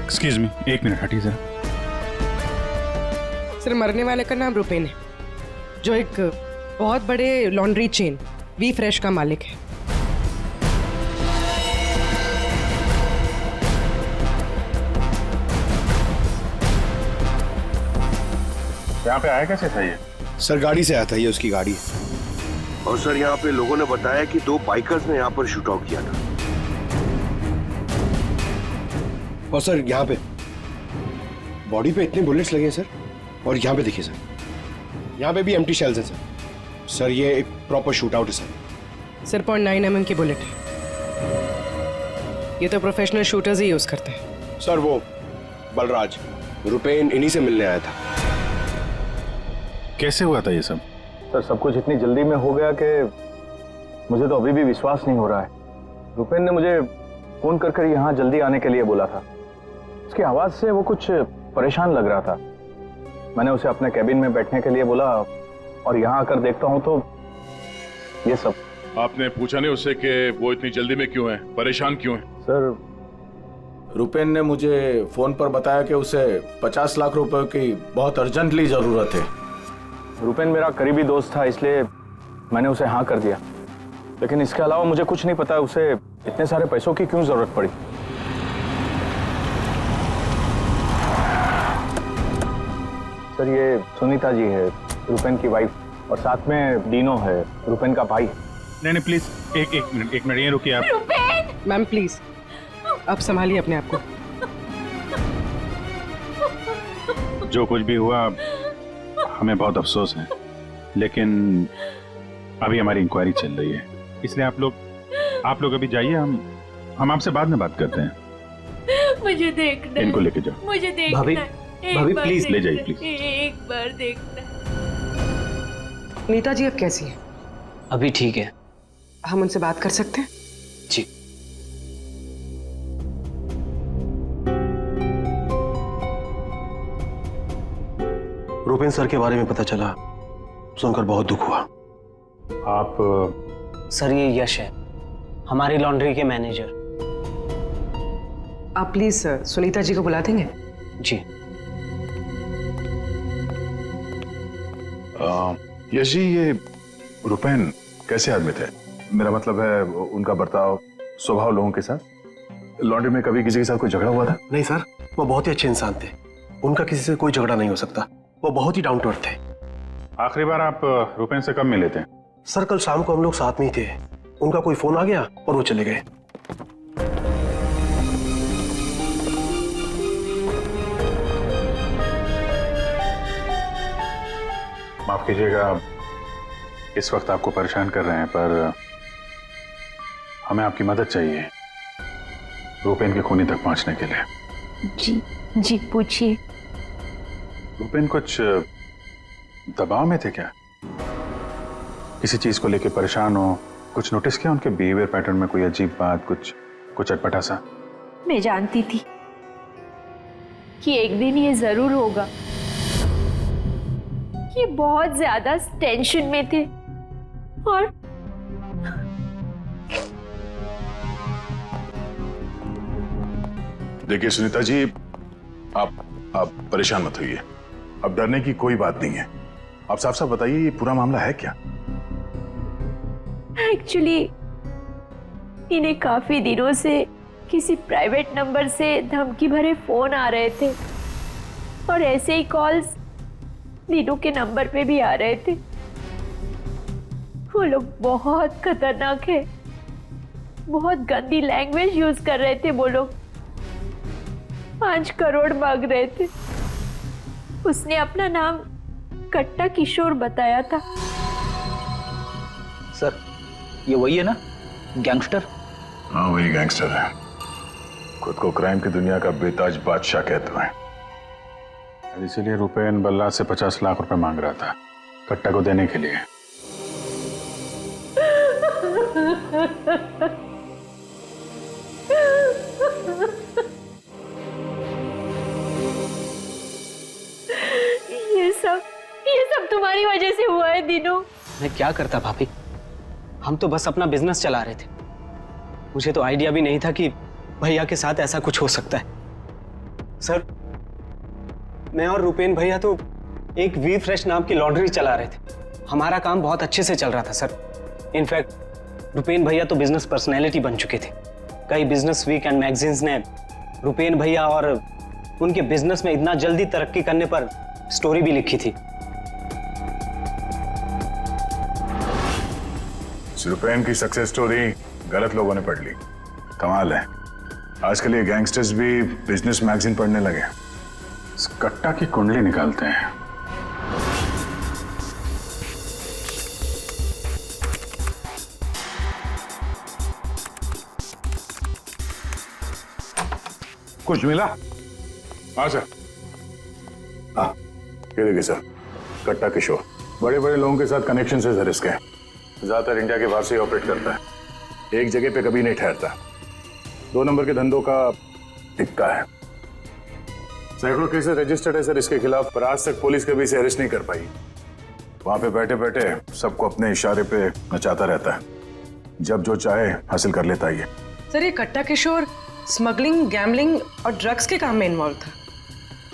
Excuse me, एक minute हटिए जरा। सर, मरने वाले का नाम रुपेन है, जो एक बहुत बड़े लॉन्ड्री चेन वी फ्रेश का मालिक है। यहाँ पे आया कैसे था ये? सर गाड़ी से आया था, ये उसकी गाड़ी है। और सर यहाँ पे लोगों ने बताया कि 2 बाइकर्स ने यहाँ पर शूट आउट किया था। और सर यहाँ पे बॉडी पे इतने बुलेट्स लगे हैं सर, और यहाँ पे देखिए सर, यहाँ पे भी एम्प्टी शेल्स हैं सर। सर ये एक प्रॉपर शूट आउट है सर। सर 0.9 mm की बुलेट है। ये तो प्रोफेशनल शूटर्स ही यूज करते हैं। सर वो बलराज रुपेन इन्हीं से मिलने आया था। कैसे हुआ था ये सब? सर सब कुछ इतनी जल्दी में हो गया कि मुझे तो अभी भी विश्वास नहीं हो रहा है। रुपेन ने मुझे फोन कर यहाँ जल्दी आने के लिए बोला था। उसकी आवाज से वो कुछ परेशान लग रहा था। मैंने उसे अपने कैबिन में बैठने के लिए बोला और यहाँ आकर देखता हूँ तो ये सब। आपने पूछा नहीं उससे कि वो इतनी जल्दी में क्यों है, परेशान क्यों है? सर रुपेन ने मुझे फोन पर बताया कि उसे 50 लाख रुपए की बहुत अर्जेंटली जरूरत है। रुपेन मेरा करीबी दोस्त था, इसलिए मैंने उसे हाँ कर दिया। लेकिन इसके अलावा मुझे कुछ नहीं पता उसे इतने सारे पैसों की क्यों जरूरत पड़ी। सर ये सुनीता जी है, रुपेन की वाइफ, और साथ में डीनो है, रुपेन का भाई। नहीं प्लीज एक मिनट ये रुकिए आप। मैम प्लीज, आप संभालिए अपने आप को। जो कुछ भी हुआ हमें बहुत अफसोस है, लेकिन अभी हमारी इंक्वायरी चल रही है, इसलिए आप लोग अभी जाइए। हम आपसे बाद में बात करते हैं। मुझे देखना, इनको लेके जाओ। मुझे देखना, भाभी प्लीज ले जाइए प्लीज। एक बार देखना। नीता जी अब कैसी है? अभी ठीक है। हम उनसे बात कर सकते हैं? जी। रुपेन सर के बारे में पता चला, सुनकर बहुत दुख हुआ। आप सर ये यश है, हमारी लॉन्ड्री के मैनेजर। आप प्लीज सुनीता जी को बुला देंगे? जी। यश जी, ये रुपेन कैसे आदमी थे? मेरा मतलब है उनका बर्ताव, स्वभाव लोगों के साथ। लॉन्ड्री में कभी किसी के साथ कोई झगड़ा हुआ था? नहीं सर, वो बहुत ही अच्छे इंसान थे, उनका किसी से कोई झगड़ा नहीं हो सकता। वो बहुत ही डाउन टू अर्थ थे। आखिरी बार आप रुपेन से कब मिले थे? सर कल शाम को हम लोग साथ में ही थे, उनका कोई फोन आ गया और वो चले गए। माफ कीजिएगा इस वक्त आपको परेशान कर रहे हैं, पर हमें आपकी मदद चाहिए रुपेन के खूनी तक पहुंचने के लिए। जी पूछिए। रुपेन कुछ दबाव में थे क्या? किसी चीज को लेके परेशान हो? कुछ नोटिस किया उनके बिहेवियर पैटर्न में? कोई अजीब बात, कुछ अटपटा सा? मैं जानती थी कि एक दिन ये जरूर होगा। ये बहुत ज्यादा टेंशन में थे और देखिए सुनीता जी, आप परेशान मत होइए। अब डरने की कोई बात नहीं है। आप साफ साफ बताइए ये पूरा मामला है क्या? एक्चुअली इन्हें काफी दिनों से किसी प्राइवेट नंबर से धमकी भरे फोन आ रहे थे और ऐसे ही कॉल्स दीनू के नंबर पे भी आ रहे थे। वो लोग बहुत खतरनाक है, बहुत गंदी लैंग्वेज यूज कर रहे थे। वो लोग 5 करोड़ मांग रहे थे। उसने अपना नाम कट्टा किशोर बताया था। सर ये वही है ना, गैंगस्टर? हाँ वही गैंगस्टर है। खुद को क्राइम की दुनिया का बेताज बादशाह कहते हैं। इसीलिए रुपेन बल्ला से 50 लाख रुपए मांग रहा था कट्टा को देने के लिए। ये सब तुम्हारी वजह से हुआ है दीनू। मैं क्या करता भाभी, हम तो बस अपना बिजनेस चला रहे थे। मुझे तो आइडिया भी नहीं था कि भैया के साथ ऐसा कुछ हो सकता है। सर, मैं और रुपेन भैया तो एक वी फ्रेश नाम की लॉन्ड्री चला रहे थे। हमारा काम बहुत अच्छे से चल रहा था सर। इनफैक्ट रुपेन भैया तो बिजनेस पर्सनैलिटी बन चुके थे। कई बिजनेस वीक एंड मैगजीन्स ने रुपेन भैया और उनके बिजनेस में इतना जल्दी तरक्की करने पर स्टोरी भी लिखी थी। रुपेन की सक्सेस स्टोरी गलत लोगों ने पढ़ ली। कमाल है, आजकल ये गैंगस्टर्स भी बिजनेस मैगजीन पढ़ने लगे। इस कट्टा की कुंडली निकालते हैं। कुछ मिला? हाँ सर। हाँ, ये देखिए सर, कट्टा किशोर बड़े बड़े लोगों के साथ कनेक्शन से सर इसके। ज्यादातर इंडिया के बाहर से ऑपरेट करता है, एक जगह पे कभी नहीं ठहरता। 2 नंबर के धंधों का टिक्का है। सैकड़ों केसेस रजिस्टर्ड है सर इसके खिलाफ, पर आज तक पुलिस कभी इसे अरेस्ट नहीं कर पाई। वहां पे बैठे बैठे सबको अपने इशारे पे नचाता रहता है, जब जो चाहे हासिल कर लेता है। सर, ये कट्टा किशोर स्मगलिंग, गैम्बलिंग और ड्रग्स के काम में इन्वॉल्व था।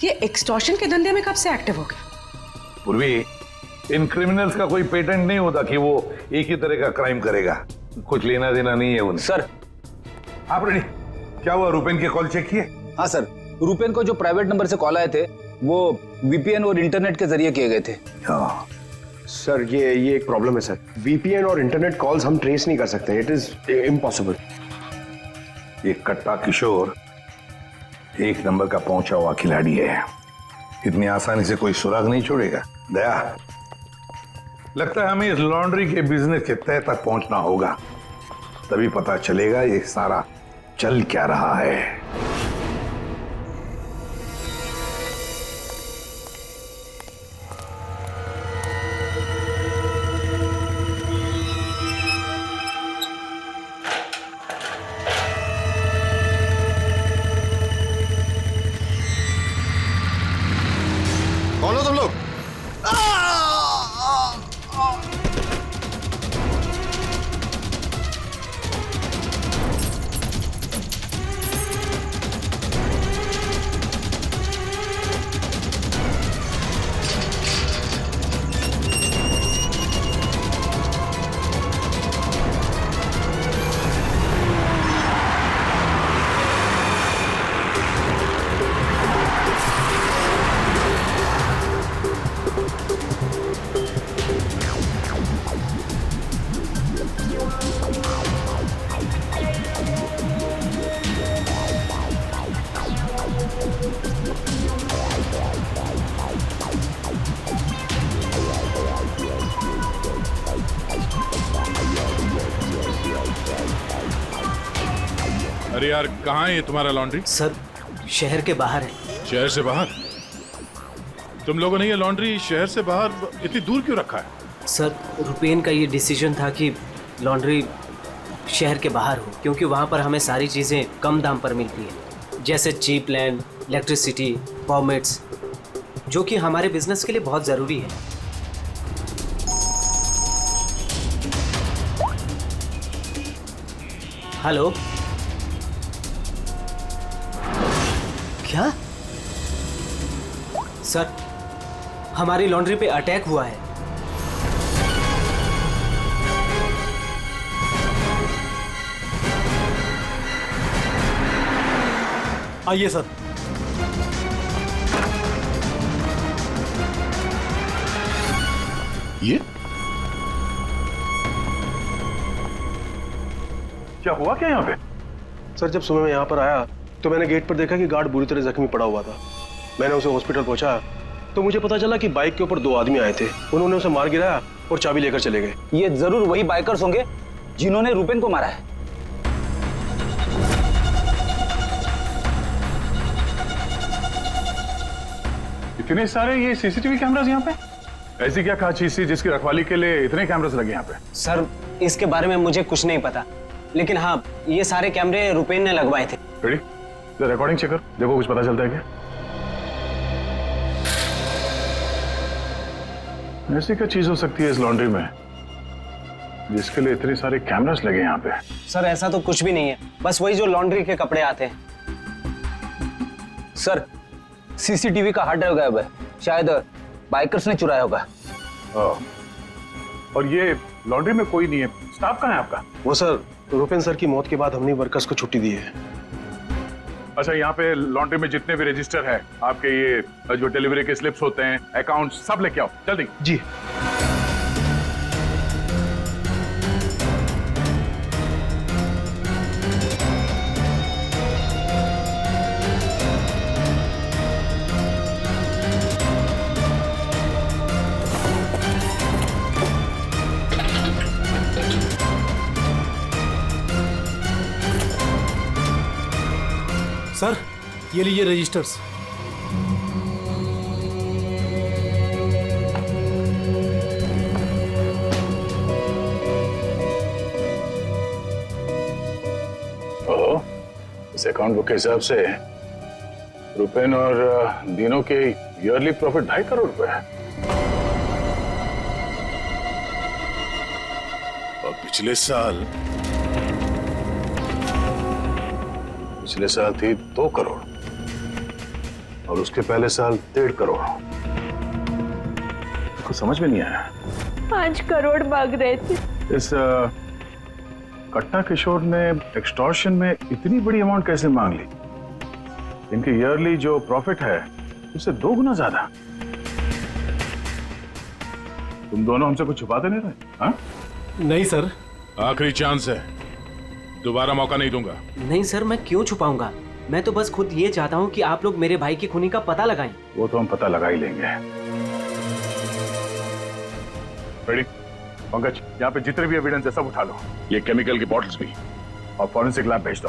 ये एक्सटॉर्शन के धंधे में कब से एक्टिव हो गया? पूर्वी, इन क्रिमिनल्स का कोई पेटेंट नहीं होता कि वो एक ही तरह का क्राइम करेगा। कुछ लेना देना नहीं है उन्हें। सर, आप रेडी? क्या हुआ, रुपेन के कॉल चेक किए? हाँ सर, रुपेन को जो प्राइवेट नंबर से कॉल आए थे वो वीपीएन और इंटरनेट के जरिए किए गए थे। हाँ सर, ये एक प्रॉब्लम है सर। वीपीएन और इंटरनेट कॉल्स हम ट्रेस नहीं कर सकते। It is impossible. ये कट्टा किशोर 1 नंबर का पहुंचा हुआ खिलाड़ी है। इतनी आसानी से कोई सुराग नहीं छोड़ेगा। दया, लगता है हमें इस लॉन्ड्री के बिजनेस के तह तक पहुंचना होगा, तभी पता चलेगा ये सारा चल क्या रहा है। कौन हो तुम लोग? अरे यार, कहाँ है ये तुम्हारा लॉन्ड्री? सर, शहर के बाहर है। शहर से बाहर? तुम लोगों ने ये लॉन्ड्री शहर से बाहर इतनी दूर क्यों रखा है? सर, रुपेन का ये डिसीजन था कि लॉन्ड्री शहर के बाहर हो, क्योंकि वहाँ पर हमें सारी चीज़ें कम दाम पर मिलती हैं, जैसे चीप लैंड, इलेक्ट्रिसिटी, परमिट्स, जो कि हमारे बिजनेस के लिए बहुत ज़रूरी है। हेलो, क्या? सर, हमारी लॉन्ड्री पे अटैक हुआ है। आइए सर। ये क्या हुआ क्या यहाँ पे? सर, जब सुबह मैं यहाँ पर आया तो मैंने गेट पर देखा कि गार्ड बुरी तरह जख्मी पड़ा हुआ था। मैंने उसे हॉस्पिटल पहुंचाया तो मुझे पता चला कि बाइक के ऊपर 2 आदमी आए थे। उन्होंने उसे मार गिराया और चाबी लेकर चले गए। ये जरूर वही बाइकर्स होंगे जिन्होंने रुपेन को मारा है। इतने सारे ये सीसीटीवी कैमरास यहाँ पे? ऐसी क्या खास चीज थी जिसकी रखवाली के लिए इतने कैमरास लगे यहाँ पे? सर, इसके बारे में मुझे कुछ नहीं पता, लेकिन हाँ, ये सारे कैमरे रुपेन ने लगवाए थे। रेडी? रिकॉर्डिंग चेक कर, देखो कुछ पता चलता है क्या? ऐसी क्या चीज हो सकती है इस लॉन्ड्री में जिसके लिए इतने सारे कैमरास लगे यहाँ पे? सर, ऐसा तो कुछ भी नहीं है, बस वही जो लॉन्ड्री के कपड़े आते हैं। सर, सीसीटीवी का हार्ड ड्राइव गायब है, शायद बाइकर्स ने चुराया होगा। और ये लॉन्ड्री में कोई नहीं है, स्टाफ कहाँ है आपका? वो सर, रुपेन सर की मौत के बाद हमने वर्कर्स को छुट्टी दी है। अच्छा, यहाँ पे लॉन्ड्री में जितने भी रजिस्टर है आपके, ये जो डिलीवरी के स्लिप्स होते हैं, अकाउंट, सब लेके आओ जल्दी। जी। सर, ये लीजिए रजिस्टर्स। ओह, इस अकाउंट बुक के हिसाब से रुपेन और दीनों के ईयरली प्रॉफिट 2.5 करोड़ रुपए है। और पिछले साल थी 2 करोड़ और उसके पहले साल 1.5 करोड़। कुछ समझ में नहीं आया। 5 करोड़ मांग रहे थे। इस कट्टा किशोर ने एक्सटॉर्शन में इतनी बड़ी अमाउंट कैसे मांग ली? इनके ईयरली जो प्रॉफिट है उससे 2 गुना ज्यादा। तुम दोनों हमसे कुछ छुपाते नहीं रहे? हाँ? नहीं सर। आखिरी चांस है, दोबारा मौका नहीं दूंगा। नहीं सर, मैं क्यों छुपाऊंगा? मैं तो बस खुद ये चाहता हूँ कि आप लोग मेरे भाई की खूनी का पता लगाएं। वो तो हम पता लगा ही लेंगे। रेडी? पंकज, यहाँ पे जितने भी एविडेंस है सब उठा लो, ये केमिकल की बॉटल्स भी, और फॉरेंसिक लैब भेज दो।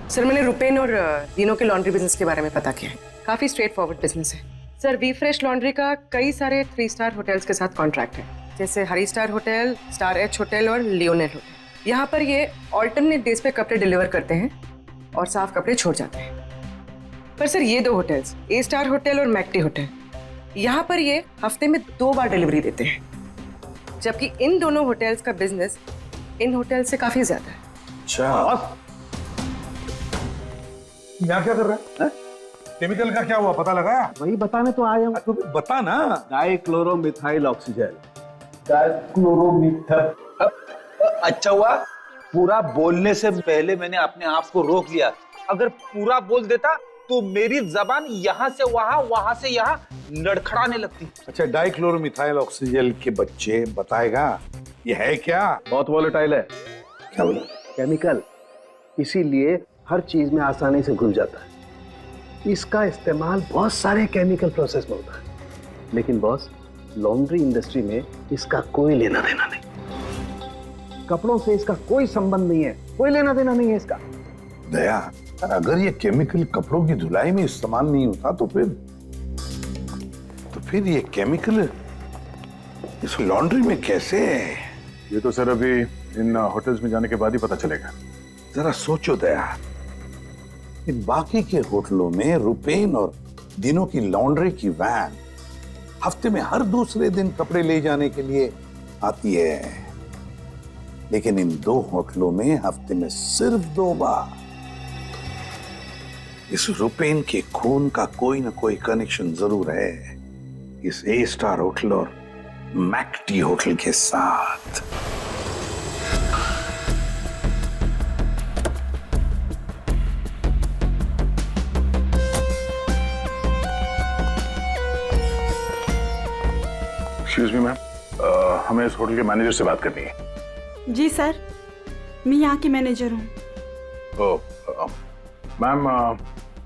सर, मैंने रुपेन और दीनों के लॉन्ड्री बिजनेस के बारे में पता किया है। काफी स्ट्रेट फॉरवर्ड बिजनेस है सर। वी फ्रेश लॉन्ड्री का कई सारे 3 स्टार होटल्स के साथ कॉन्ट्रैक्ट है, जैसे हरी star hotel, star H hotel और लियोनेल होटल। यहाँ पर ये ऑल्टरनेट डेज पे कपड़े डिलीवर करते हैं और साफ कपड़े छोड़ जाते हैं। पर सर, ये 2 होटल्स, ए स्टार होटल और मैक्टी होटल, यहाँ पर ये हफ्ते में 2 बार डिलीवरी देते हैं, जबकि इन दोनों होटल्स का बिजनेस इन होटल से काफी ज्यादा है। अच्छा, यहाँ क्या कर रहा है? केमिकल का क्या हुआ, पता लगाया? वही बताने तो आया हूँ। तो बता ना। डाइक्लोरोमिथाइल ऑक्सीजन। डाइक्लोरोमिथाइल। अच्छा हुआ पूरा बोलने से पहले मैंने अपने आप को रोक लिया। अगर पूरा बोल देता तो मेरी जबान यहाँ से वहां, वहां से यहाँ लड़खड़ाने लगती। अच्छा, डाइक्लोरोमिथाइल ऑक्सीजन के बच्चे बताएगा ये है क्या? बहुत वोलेटाइल है। क्या बोला? केमिकल, इसीलिए हर चीज में आसानी से घुल जाता है। इसका इस्तेमाल बहुत सारे केमिकल प्रोसेस में होता है, लेकिन बॉस, लॉन्ड्री इंडस्ट्री में इसका कोई लेना देना नहीं। कपड़ों से इसका कोई संबंध नहीं है, कोई लेना देना नहीं है इसका। दया, अगर ये केमिकल कपड़ों की धुलाई में इस्तेमाल नहीं होता तो फिर ये केमिकल इस लॉन्ड्री में कैसे? ये तो सर अभी इन होटल्स में जाने के बाद ही पता चलेगा। जरा सोचो दया, इन बाकी के होटलों में रुपेन और दिनों की लॉन्ड्री की वैन हफ्ते में हर दूसरे दिन कपड़े ले जाने के लिए आती है, लेकिन इन 2 होटलों में हफ्ते में सिर्फ 2 बार। इस रुपेन के खून का कोई ना कोई कनेक्शन जरूर है इस ए स्टार होटल और मैक्टी होटल के साथ। एक्सक्यूज मी मैम, हमें इस होटल के मैनेजर से बात करनी है। जी सर, मैं यहाँ की मैनेजर हूँ। मैम,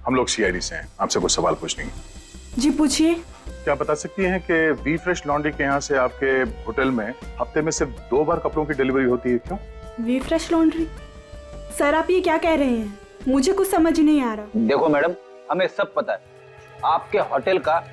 हम लोग सीआईडी से हैं, आपसे कुछ सवाल पूछनी है। जी पूछिए। क्या बता सकती हैं कि वी फ्रेश लॉन्ड्री के यहाँ से आपके होटल में हफ्ते में सिर्फ 2 बार कपड़ों की डिलीवरी होती है, क्यों? We fresh laundry? सर, आप ये क्या कह रहे हैं? मुझे कुछ समझ नहीं आ रहा। देखो मैडम, हमें सब पता है, आपके होटल का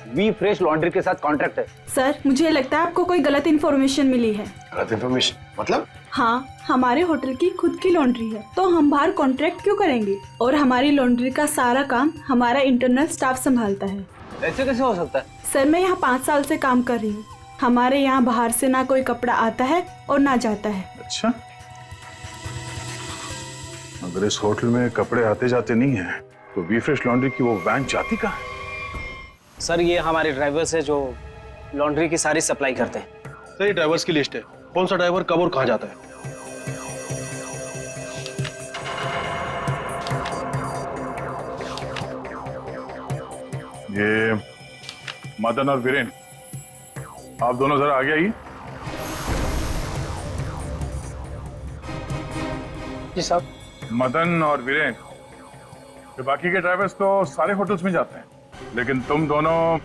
वी फ्रेश लॉन्ड्री के साथ कॉन्ट्रैक्ट है। सर, मुझे लगता है आपको कोई गलत इन्फॉर्मेशन मिली है। गलत इन्फॉर्मेशन मतलब? हाँ, हमारे होटल की खुद की लॉन्ड्री है, तो हम बाहर कॉन्ट्रैक्ट क्यों करेंगे? और हमारी लॉन्ड्री का सारा काम हमारा इंटरनल स्टाफ संभालता है। ऐसे कैसे हो सकता है? सर, मैं यहाँ 5 साल से काम कर रही हूँ। हमारे यहाँ बाहर से ना कोई कपड़ा आता है और ना जाता है। अच्छा, अगर इस होटल में कपड़े आते जाते नहीं है तो वी फ्रेश लॉन्ड्री की वो वैन जाती कहाँ है? सर ये हमारे ड्राइवर्स है जो लॉन्ड्री की सारी सप्लाई करते हैं। सर ये ड्राइवर्स की लिस्ट है, कौन सा ड्राइवर कब और कहाँ जाता है। ये मदन और वीरेन, आप दोनों जरा आगे आइए। जी साहब। मदन और वीरेन, ये बाकी के ड्राइवर्स तो सारे होटल्स में जाते हैं, लेकिन तुम दोनों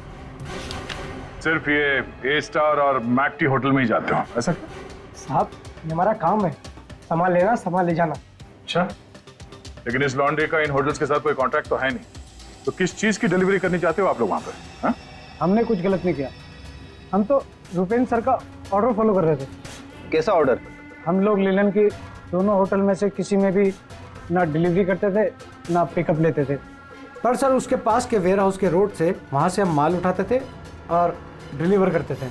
सिर्फ ये ए स्टार और मैकटी होटल में ही जाते हो, ऐसा क्यों? साहब ये हमारा काम है, सामान लेना सामान ले जाना। अच्छा, लेकिन इस लॉन्ड्री का इन होटल्स के साथ कोई कॉन्ट्रैक्ट तो है नहीं, तो किस चीज की डिलीवरी करनी चाहते हो आप लोग वहां पर? हाँ? हमने कुछ गलत नहीं किया, हम तो रुपेन सर का ऑर्डर फॉलो कर रहे थे। कैसा ऑर्डर? हम लोग लीलन की दोनों होटल में से किसी में भी ना डिलीवरी करते थे ना पिकअप लेते थे, पर सर उसके पास के वेयर हाउस के रोड से वहाँ से हम माल उठाते थे और डिलीवर करते थे।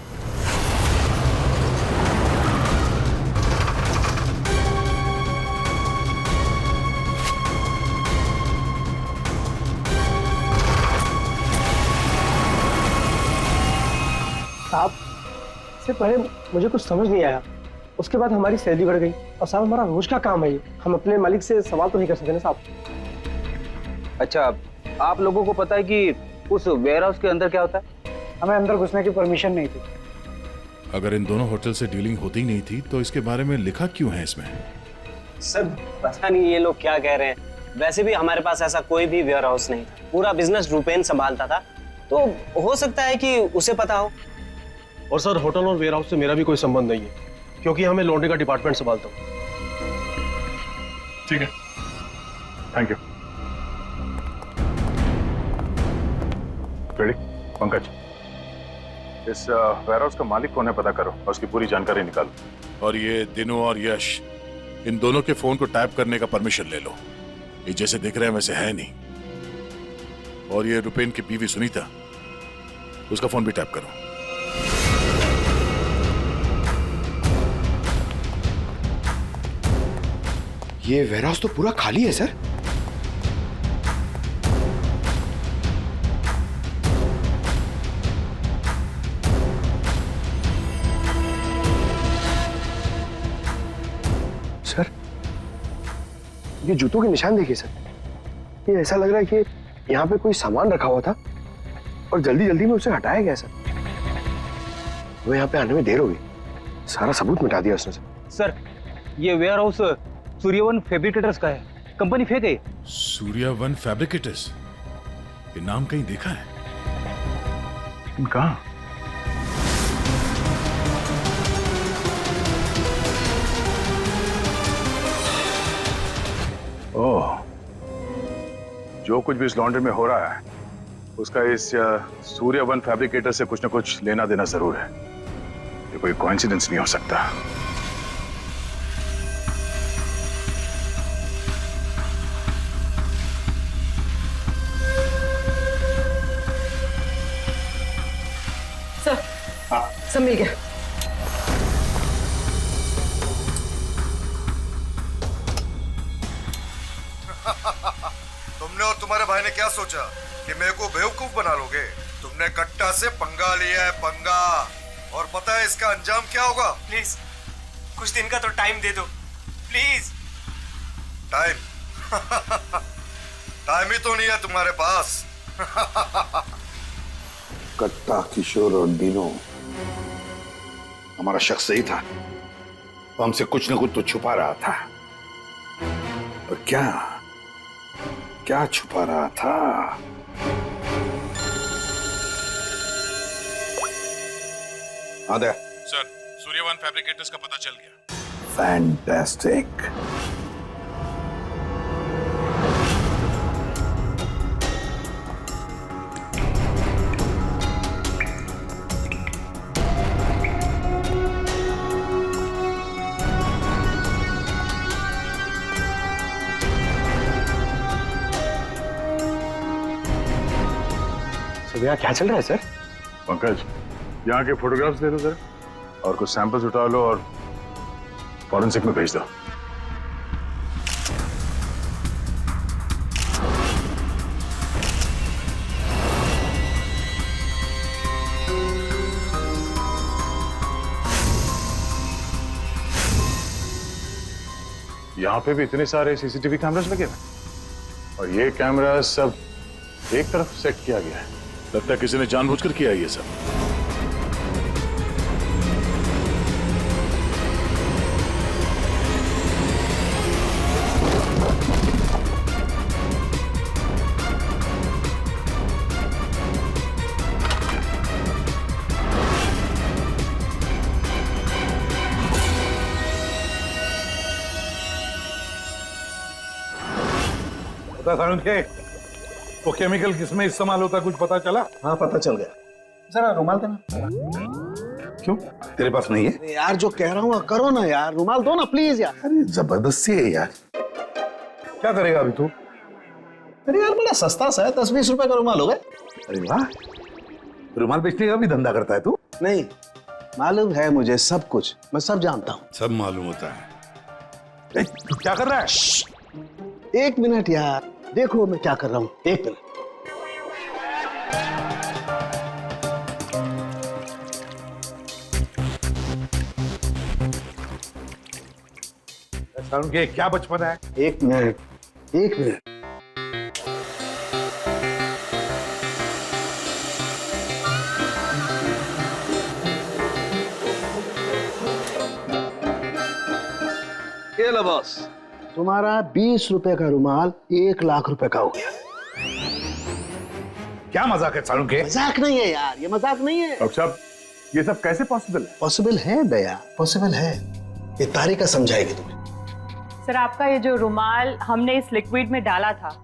साहब इससे पहले मुझे कुछ समझ नहीं आया, उसके बाद हमारी सैलरी बढ़ गई, और साहब हमारा रोज का काम है ये, हम अपने मालिक से सवाल तो नहीं कर सकते ना साहब। अच्छा, आप लोगों को पता है कि उस वेयर हाउस के अंदर क्या होता है? हमें अंदर घुसने की परमिशन नहीं थी। अगर इन दोनों होटल से डीलिंग होती ही नहीं थी तो इसके बारे में लिखा क्यों है इसमें? सर पता नहीं ये लोग क्या कह रहे हैं, वैसे भी हमारे पास ऐसा कोई भी वेयर हाउस नहीं था, पूरा बिजनेस रुपेन संभालता था, तो हो सकता है कि उसे पता हो। और सर होटल और वेयर हाउस से मेरा भी कोई संबंध नहीं है, क्योंकि हमें लॉन्ड्री का डिपार्टमेंट संभालता हूँ। ठीक है, थैंक यू। रेडी? पंकज, इस वेयर हाउस का मालिक कौन है पता करो और उसकी पूरी जानकारी निकालो। और ये दिनों और यश, इन दोनों के फोन को टैप करने का परमिशन ले लो, ये जैसे दिख रहे हैं वैसे है नहीं। और ये रुपेन की बीवी सुनीता, उसका फोन भी टैप करो। ये वेयर हाउस तो पूरा खाली है सर। सर ये जूतों के निशान देखिए सर, ये ऐसा लग रहा है कि यहाँ पे कोई सामान रखा हुआ था और जल्दी जल्दी में उसे हटाया गया सर। वो यहाँ पे आने में देर हो गई, सारा सबूत मिटा दिया उसने सर। सर ये वेयर हाउस सूर्यवन फैब्रिकेटर्स का है, कंपनी फेक है। सूर्यवन फैब्रिकेटर्स, ये नाम कहीं देखा है? लेकिन कहाँ? ओह, जो कुछ भी इस लॉन्ड्री में हो रहा है उसका इस सूर्यवन फैब्रिकेटर से कुछ ना कुछ लेना देना जरूर है। ये कोई कोइंसिडेंस नहीं हो सकता। सर, सब मिल गया। तुमने और तुम्हारे भाई ने क्या सोचा कि मेरे को बेवकूफ बना लोगे? तुमने कट्टा से पंगा लिया है, पंगा। और पता है इसका अंजाम क्या होगा? प्लीज कुछ दिन का तो टाइम दे दो प्लीज। टाइम? टाइम ही तो नहीं है तुम्हारे पास। कट्टा, किशोर और दीनो हमारा शख्स सही था, वो हमसे कुछ न कुछ तो छुपा रहा था। और क्या क्या छुपा रहा था? आदे सर, सूर्यवन फैब्रिकेटर्स का पता चल गया। फैंटास्टिक। यहाँ क्या चल रहा है सर? पंकज, यहाँ के फोटोग्राफ्स ले लो जरा और कुछ सैंपल्स उठा लो और फॉरेंसिक में भेज दो। यहाँ पे भी इतने सारे सीसीटीवी कैमरास लगे हुए और ये कैमरा सब एक तरफ सेट किया गया है। लगता है किसी ने जानबूझकर किया ये सब। पता था उनके वो केमिकल किसमें इस्तेमाल होता कुछ पता चला? हाँ पता चल गया। जरा रुमाल देना। क्यों तेरे पास नहीं है? यार जो कह रहा हूँ करो ना यार, रुमाल दो ना प्लीज यार। अरे जबरदस्ती है यार। क्या करेगा अभी तू? अरे यार बड़ा सस्ता सा है, 10-20 रुपए का रुमाल होगा। अरे वाह, रुमाल बेचने का भी धंधा करता है तू? नहीं, मालूम है मुझे सब कुछ, मैं सब जानता हूँ। सब मालूम होता है। तू क्या कर रहा है? 1 मिनट यार, देखो मैं क्या कर रहा हूँ। 1 मिनट। उनके क्या बचपन है? 1 मिनट, 1 मिनट। ये लो बॉस, तुम्हारा 20 रुपए का रुमाल 1 लाख रुपए का हो गया। क्या मजाक है सालू के? मजाक नहीं है यार, ये मजाक नहीं है। डॉक्टर साहब ये सब कैसे पॉसिबल है? पॉसिबल है दया, पॉसिबल है। ये तारिका समझाएगी तुम्हें। सर आपका ये जो रुमाल हमने इस लिक्विड में डाला था,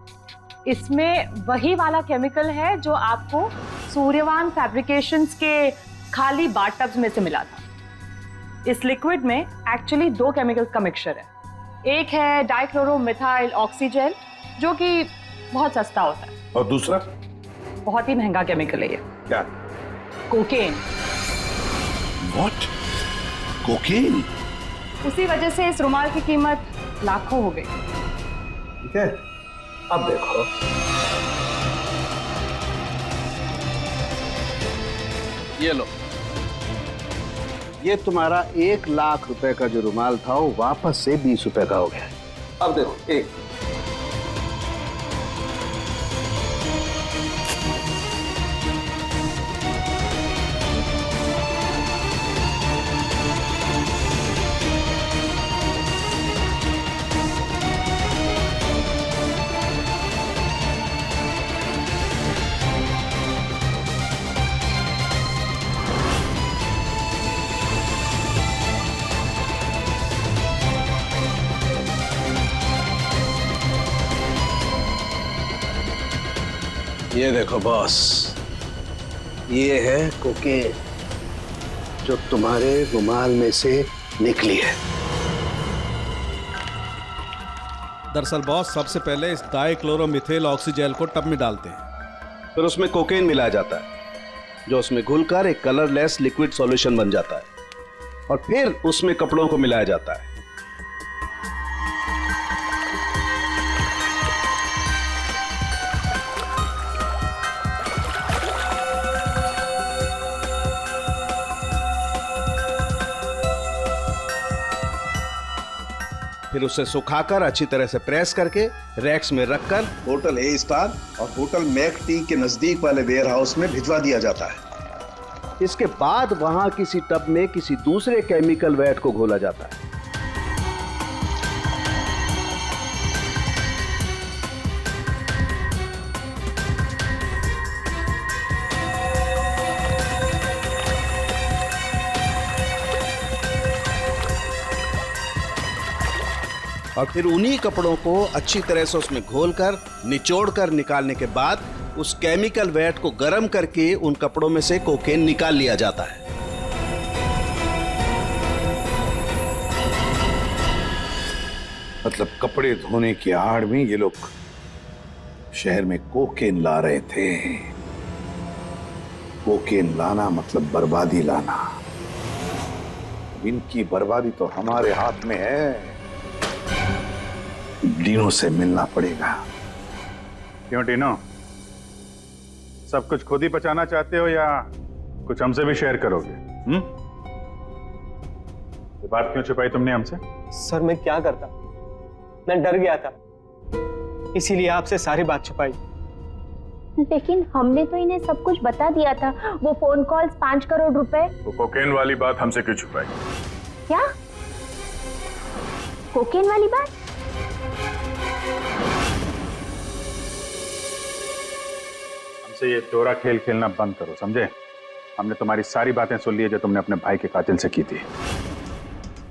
इसमें वही वाला केमिकल है जो आपको सूर्यवान फैब्रिकेशंस के खाली बाथटब्स में से मिला था। इस लिक्विड में एक्चुअली 2 केमिकल्स का मिक्सचर है। एक है डाइक्लोरोमिथाइल ऑक्सीजेल जो कि बहुत सस्ता होता है, और दूसरा बहुत ही महंगा केमिकल है ये। क्या? कोकेन। व्हाट? कोकेन? उसी वजह से इस रुमाल की कीमत लाखों हो गई। ठीक है, अब देखो। ये लो, ये तुम्हारा 1 लाख रुपए का जो रुमाल था वो वापस से 20 रुपए का हो गया। अब देखो, एक ये देखो बॉस, ये है कोकेन जो तुम्हारे रुमाल में से निकली है। दरअसल बॉस सबसे पहले इस डाइक्लोरोमिथेल ऑक्सीजेल को टब में डालते हैं, फिर उसमें कोकेन मिलाया जाता है जो उसमें घुलकर एक कलरलेस लिक्विड सॉल्यूशन बन जाता है और फिर उसमें कपड़ों को मिलाया जाता है। फिर उसे सुखाकर अच्छी तरह से प्रेस करके रैक्स में रखकर होटल ए स्टार और होटल मैक टी के नजदीक वाले वेयर हाउस में भिजवा दिया जाता है। इसके बाद वहां किसी टब में किसी दूसरे केमिकल वैट को घोला जाता है। और फिर उन्हीं कपड़ों को अच्छी तरह से उसमें घोलकर निचोड़कर निकालने के बाद उस केमिकल वैट को गर्म करके उन कपड़ों में से कोकेन निकाल लिया जाता है। मतलब कपड़े धोने की आड़ में ये लोग शहर में कोकेन ला रहे थे। कोकेन लाना मतलब बर्बादी लाना। इनकी बर्बादी तो हमारे हाथ में है। डीनो से मिलना पड़ेगा। क्यों डीनो, सब कुछ खुद ही पचाना चाहते हो या कुछ हमसे भी शेयर करोगे? ये बात क्यों छुपाई तुमने हमसे? सर मैं क्या करता, मैं डर गया था, इसीलिए आपसे सारी बात छुपाई। लेकिन हमने तो इन्हें सब कुछ बता दिया था, वो फोन कॉल्स, 5 करोड़ रुपए। वो कोकेन वाली बात हमसे क्यों छुपाई? क्या कोकेन वाली बात? हमसे ये चोरा खेल खेलना बंद करो, समझे? हमने तुम्हारी सारी बातें सुन ली है जो तुमने अपने भाई के कातिल से की थी,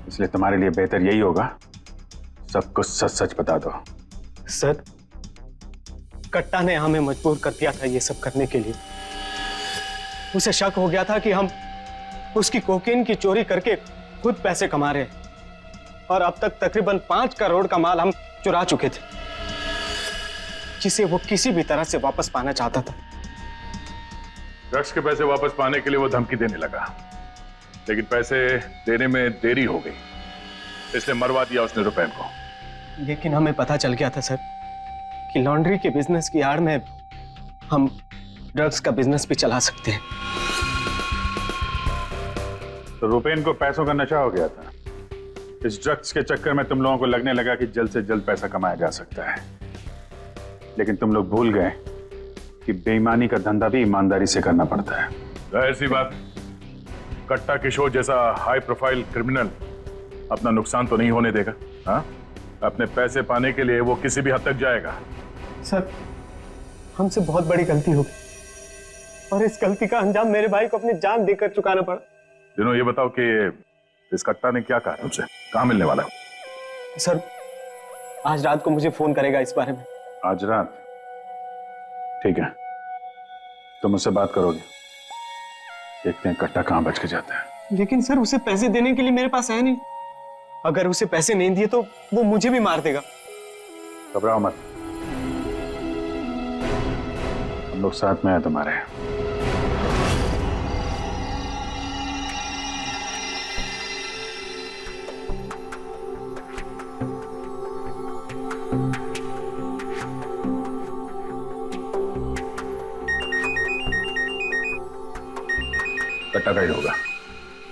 इसलिए तुम्हारे लिए बेहतर यही होगा सब कुछ सच सच बता दो। सर, कट्टा ने हमें मजबूर कर दिया था ये सब करने के लिए। उसे शक हो गया था कि हम उसकी कोकीन की चोरी करके खुद पैसे कमा रहे हैं, और अब तक तकरीबन 5 करोड़ का माल हम चुरा चुके थे, जिसे वो किसी भी तरह से वापस पाना चाहता था। ड्रग्स के पैसे वापस पाने के लिए वो धमकी देने लगा, लेकिन पैसे देने में देरी हो गई, इसलिए मरवा दिया उसने रुपैन को। लेकिन हमें पता चल गया था सर कि लॉन्ड्री के बिजनेस की आड़ में हम ड्रग्स का बिजनेस भी चला सकते हैं। तो रुपैन को पैसों का नशा हो गया था। इस ड्रग्स के चक्कर में तुम लोगों को लगने लगा कि जल्द से जल्द पैसा कमाया जा सकता है, लेकिन तुम लोग भूल गए कि बेईमानी का धंधा भी ईमानदारी से करना पड़ता है। जाहिर सी बात, कट्टा किशोर जैसा हाई प्रोफाइल क्रिमिनल अपना नुकसान तो नहीं होने देगा। हाँ, अपने पैसे पाने के लिए वो किसी भी हद तक जाएगा। सर, हमसे बहुत बड़ी गलती हो गई, और इस गलती का अंजाम मेरे भाई को अपनी जान देकर चुकाना पड़ा। दिनों, ये बताओ कि इस कट्टा ने क्या कहा तुमसे? कहाँ मिलने वाला? सर, आज रात को मुझे फोन करेगा इस बारे में। आज रात? ठीक है, तुम उससे बात करोगे, देखते हैं कट्टा कहां बच के जाता है। लेकिन सर, उसे पैसे देने के लिए मेरे पास है नहीं। अगर उसे पैसे नहीं दिए तो वो मुझे भी मार देगा। घबराओ मत, हम लोग साथ में हैं तुम्हारे। कट्टा का ही होगा,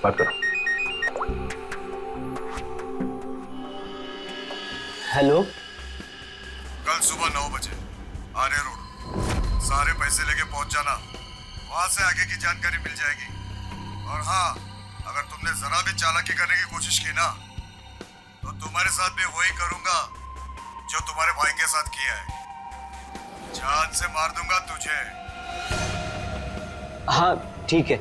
बात करो। हेलो, कल सुबह 9 बजे आर्य रोड, सारे पैसे लेके पहुंच जाना, वहां से आगे की जानकारी मिल जाएगी। और हाँ, अगर तुमने जरा भी चालाकी करने की कोशिश की ना, तो तुम्हारे साथ भी वही करूंगा जो तुम्हारे भाई के साथ किया है। जान से मार दूंगा तुझे। हाँ ठीक है।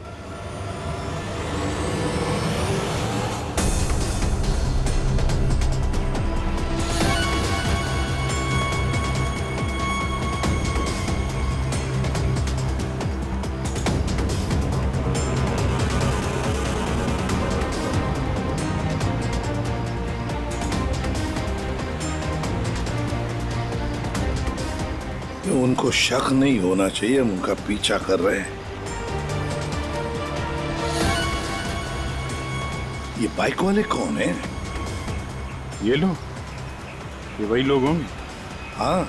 उनको शक नहीं होना चाहिए, हम उनका पीछा कर रहे हैं। ये बाइक वाले कौन हैं? ये लोग, ये वही लोग होंगे। हाँ,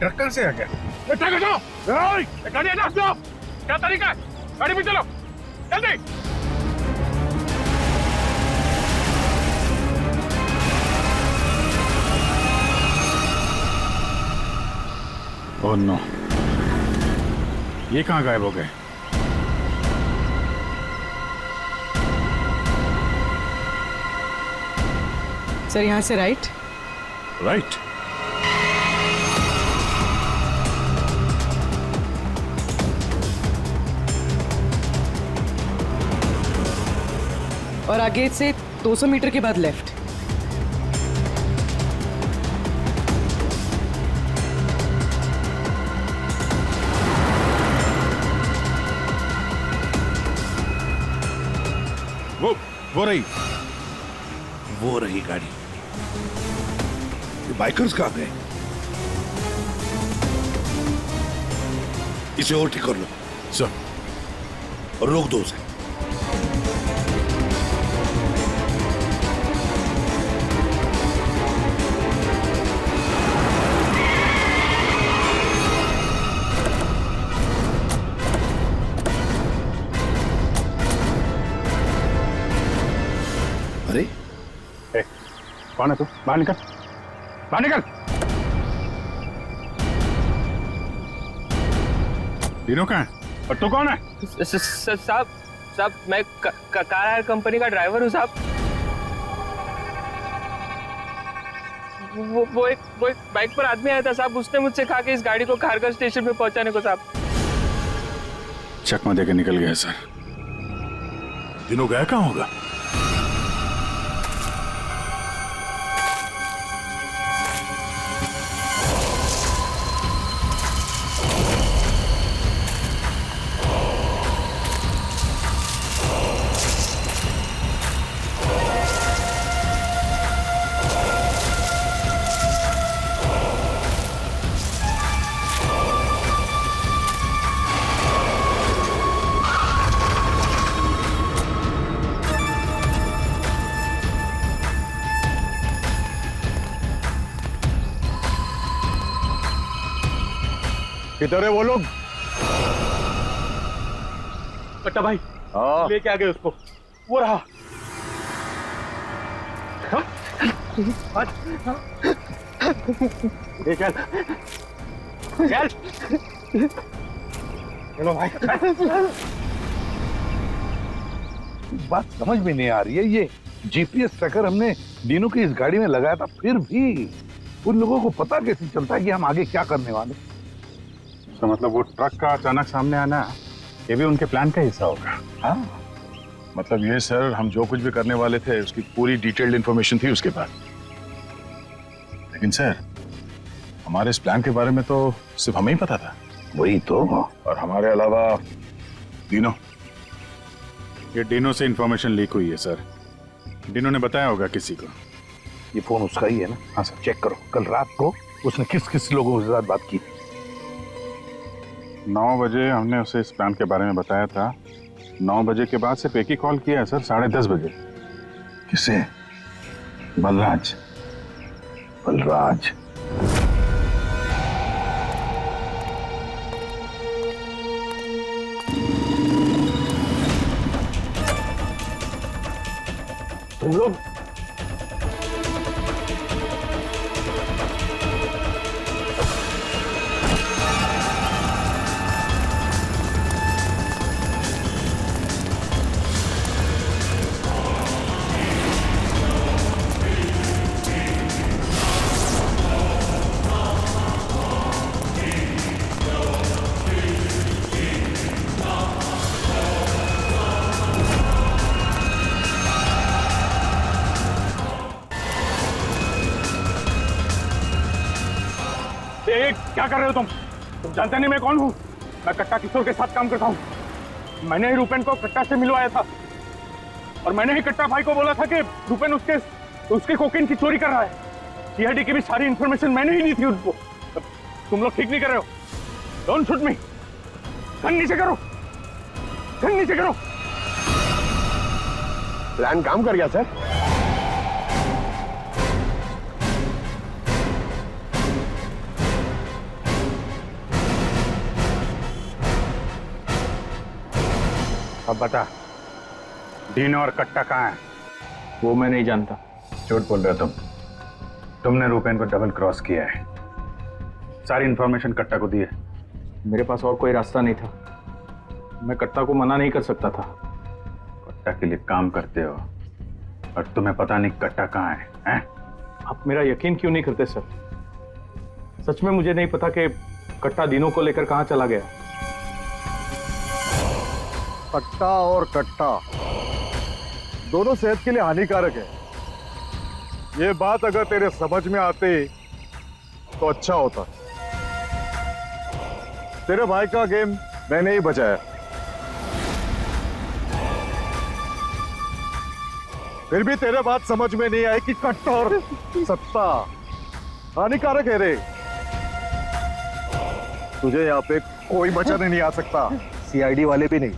ट्रक से आ गया। गाड़ी हटा दो। क्या तरीका है? गाड़ी में चलो, जल्दी। ओह नो, ये कहाँ गायब हो गए? सर, यहाँ से राइट। राइट। और आगे से 200 मीटर के बाद लेफ्ट। वो रही वो रही गाड़ी। ये बाइकर्स कहाँ गए? इसे और ठीक कर लो सर। और रोक दो उसे। अरे कौन है तू? बाहर निकल, बाहर निकल। तीनों कहाँ है और तू कौन है? साहब मैं कार हायर कंपनी का ड्राइवर हूँ साहब। वो एक बाइक पर आदमी आया था साहब, उसने मुझसे कहा कि इस गाड़ी को खारगर स्टेशन पे पहुंचाने को साहब। चकमा देके निकल गया सर। तीनों गया कहाँ होगा? किधर है वो लोग? कट्टा भाई लेके आ गए उसको, वो रहा। चल चल चलो भाई। बात समझ में नहीं आ रही है, ये जीपीएस ट्रैकर हमने दीनों की इस गाड़ी में लगाया था, फिर भी उन लोगों को पता कैसे चलता है कि हम आगे क्या करने वाले? तो मतलब वो ट्रक का अचानक सामने आना ये भी उनके प्लान का हिस्सा होगा। हाँ, मतलब ये सर, हम जो कुछ भी करने वाले थे उसकी पूरी डिटेल्ड इंफॉर्मेशन थी उसके पास। लेकिन सर, हमारे इस प्लान के बारे में तो सिर्फ हमें ही पता था। वही तो। और हमारे अलावा डिनो। ये डिनो से इंफॉर्मेशन लीक हुई है सर। डिनो ने बताया होगा किसी को। ये फोन उसका ही है ना? हाँ सर। चेक करो कल रात को उसने किस किस लोगों के साथ बात की। 9 बजे हमने उसे इस प्लान के बारे में बताया था। 9 बजे के बाद सिर्फ एक ही कॉल किया है सर, 10:30 बजे। किसे? बलराज। बलराज तुम लोग क्या कर रहे हो तुम जानते नहीं मैं कौन हूँ? मैं कट्टा किशोर के साथ काम करता हूँ। मैंने ही रूपेन को कट्टा से मिलवाया था और मैंने ही कट्टा भाई को बोला था कि रूपेन उसके कोकेन की चोरी कर रहा है। सीआईडी की भी सारी इंफॉर्मेशन मैंने ही दी थी उनको। तुम लोग ठीक नहीं कर रहे हो। Don't shoot me. गन नीचे करो, गन नीचे करो। प्लान काम कर गया सर। अब बता, डीनो और कट्टा कहाँ है? वो मैं नहीं जानता। झूठ बोल रहे हो तुमने रूपेन को डबल क्रॉस किया है। सारी इंफॉर्मेशन कट्टा को दी है। मेरे पास और कोई रास्ता नहीं था। मैं कट्टा को मना नहीं कर सकता था। कट्टा के लिए काम करते हो और तुम्हें पता नहीं कट्टा कहाँ है, हैं? आप मेरा यकीन क्यों नहीं करते सर? सच में मुझे नहीं पता कि कट्टा दिनों को लेकर कहाँ चला गया। पट्टा और कट्टा दोनों सेहत के लिए हानिकारक है। ये बात अगर तेरे समझ में आती तो अच्छा होता। तेरे भाई का गेम मैंने ही बचाया। फिर भी तेरे बात समझ में नहीं आई कि कट्टा और सत्ता हानिकारक है रे। तुझे यहाँ पे कोई बचाने नहीं आ सकता, सीआईडी वाले भी नहीं।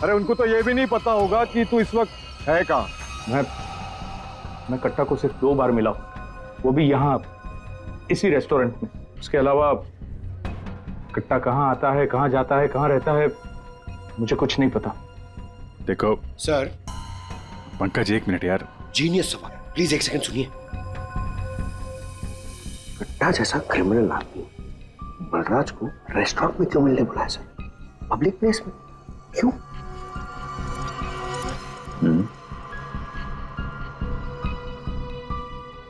अरे उनको तो ये भी नहीं पता होगा कि तू इस वक्त है कहाँ। मैं कट्टा को सिर्फ 2 बार मिला हूं, वो भी यहाँ इसी रेस्टोरेंट में। उसके अलावा कट्टा कहाँ आता है, कहाँ जाता है, कहाँ रहता है, मुझे कुछ नहीं पता। देखो सर। पंकज, 1 मिनट यार। जीनियस सवाल, प्लीज 1 सेकंड सुनिए। कट्टा जैसा क्रिमिनल आदमी बलराज को रेस्टोरेंट में क्यों मिलने बुलाया सर? पब्लिक प्लेस में क्यों?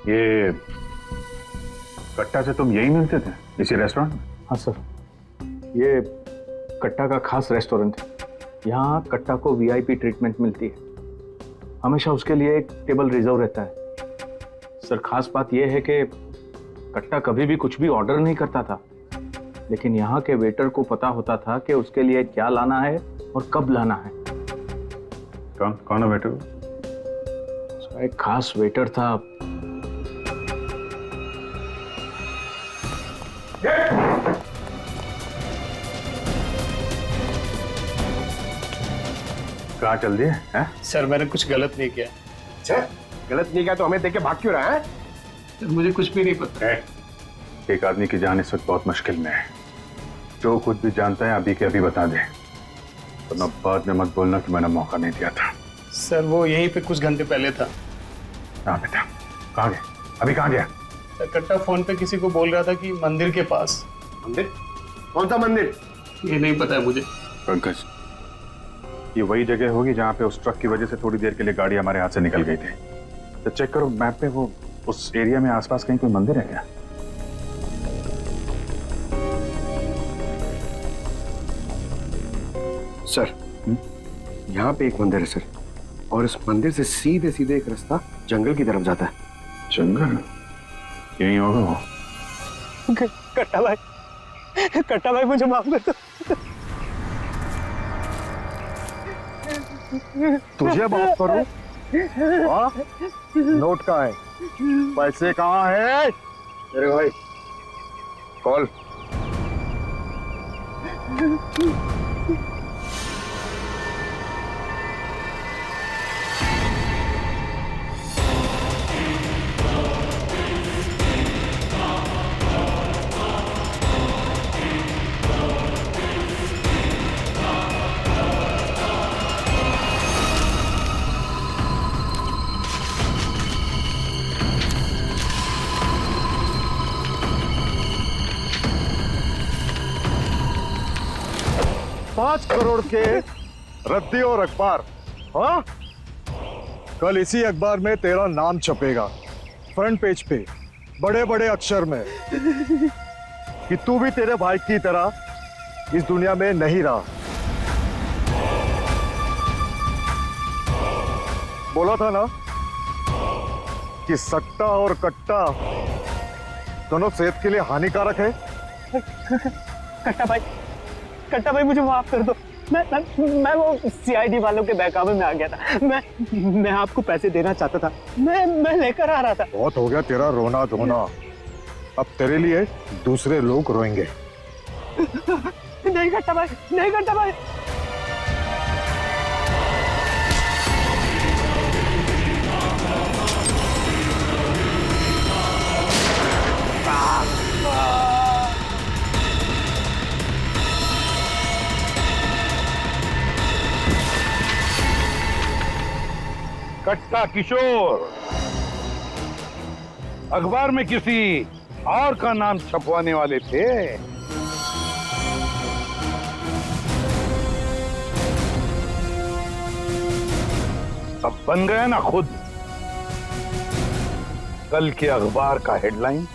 ये कट्टा से तुम यही मिलते थे, इसी रेस्टोरेंट में? हाँ सर, ये कट्टा का खास रेस्टोरेंट है। यहाँ कट्टा को वीआईपी ट्रीटमेंट मिलती है। हमेशा उसके लिए एक टेबल रिजर्व रहता है। सर, खास बात यह है कि कट्टा कभी भी कुछ भी ऑर्डर नहीं करता था, लेकिन यहाँ के वेटर को पता होता था कि उसके लिए क्या लाना है और कब लाना है। कौन है वेटर? एक खास वेटर था। कहाँ चल दिए हैं? सर मैंने कुछ गलत नहीं किया। गलत नहीं किया तो हमें देख के भाग क्यों रहा है? सर मुझे कुछ भी नहीं पता। एक आदमी की जान इस वक्त बहुत मुश्किल में है। जो कुछ भी जानता है अभी के अभी बता दे, वरना बाद में मत बोलना कि मैंने मौका नहीं दिया था। सर वो यहीं पे कुछ घंटे पहले था। हाँ बेटा, कहाँ गया? अभी कहाँ गया? सर कट्टा फोन पे किसी को बोल रहा था कि मंदिर के पास। मंदिर? कौन सा मंदिर? ये नहीं पता है मुझे। पंकज, ये वही जगह होगी जहाँ पे उस ट्रक की वजह से थोड़ी देर के लिए गाड़ी हमारे हाथ से निकल गई थी। तो चेक करो मैप पे, वो उस एरिया में आसपास कहीं कोई मंदिर है क्या? सर, यहाँ पे एक मंदिर है सर, और इस मंदिर से सीधे सीधे एक रास्ता जंगल की तरफ जाता है। जंगल? यही होगा वो। कट्टा भाई मुझे माफ कर दो। तुझे माफ करूं? नोट कहाँ है? पैसे कहाँ है? अरे भाई कॉल। $5 करोड़ के रद्दी और अखबार। हाँ, कल इसी अखबार में तेरा नाम छपेगा, फ्रंट पेज पे बड़े बड़े अक्षर में, कि तू भी तेरे भाई की तरह इस दुनिया में नहीं रहा। बोला था ना कि सट्टा और कट्टा दोनों सेहत के लिए हानिकारक है। कट्टा भाई मुझे माफ कर दो। मैं वो सीआईडी वालों के बहकावे में आ गया था। मैं आपको पैसे देना चाहता था। मैं लेकर आ रहा था। बहुत हो गया तेरा रोना धोना, अब तेरे लिए दूसरे लोग रोएंगे। नहीं कट्टा भाई, नहीं कट्टा भाई। कट्टा किशोर अखबार में किसी और का नाम छपवाने वाले थे। अब बन गया ना खुद कल के अखबार का headline.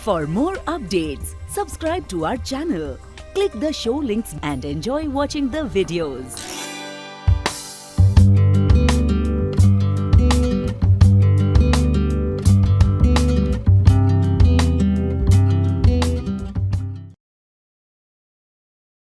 For more updates, subscribe to our channel, click the show links and enjoy watching the videos.